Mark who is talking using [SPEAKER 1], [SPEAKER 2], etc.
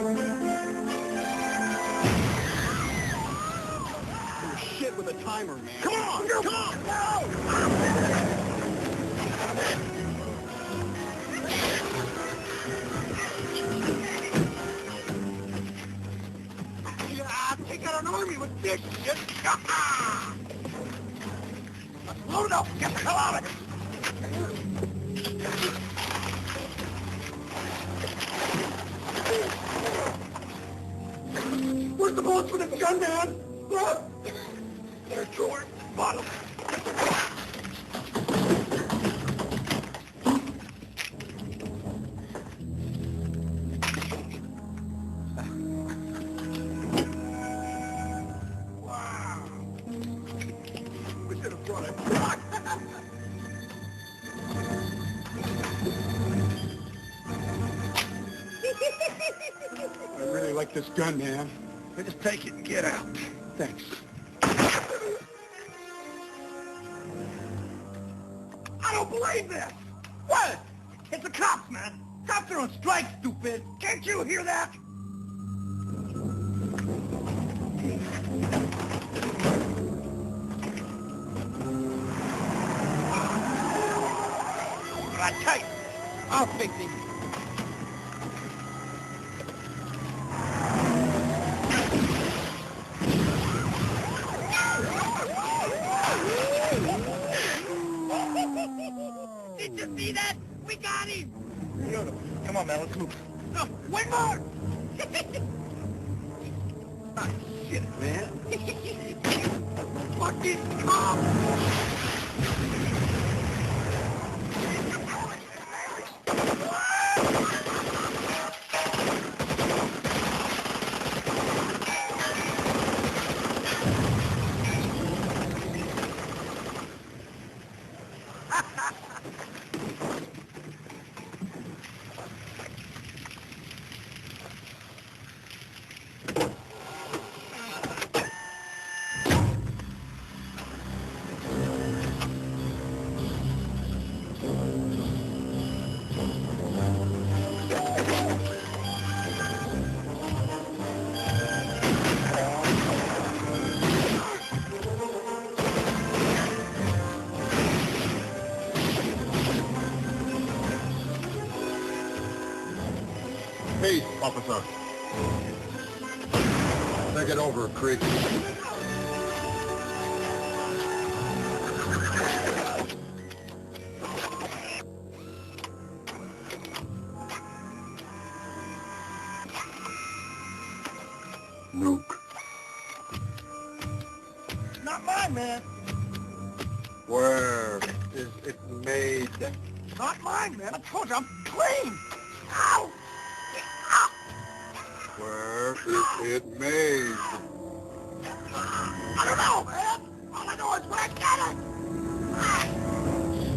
[SPEAKER 1] You're shit with a timer, man.
[SPEAKER 2] Come on! Come on! Go! Take out an army with this shit! Let's load up! Get the hell out of here! Where's the bullets for the gun, man? There's George. Bottom. Wow. We should have brought it.
[SPEAKER 1] I really like this gun, man.
[SPEAKER 2] Just take it and get out.
[SPEAKER 1] Thanks.
[SPEAKER 2] I don't believe this! What? It's the cops, man! Cops are on strike, stupid! Can't you hear that? I tell you, I'll fix him. Did you see that? We got him! Beautiful. Come on, man, let's move. No, one more! Ah, shit, man. Fucking cop!
[SPEAKER 1] Peace, officer. Think it over, Creek. Nuke.
[SPEAKER 2] Not mine, man.
[SPEAKER 1] Where is it made?
[SPEAKER 2] Not mine, man. I told you I'm clean. Ow! Ow!
[SPEAKER 1] Where is it made?
[SPEAKER 2] I don't know, man. All I know is when I get it.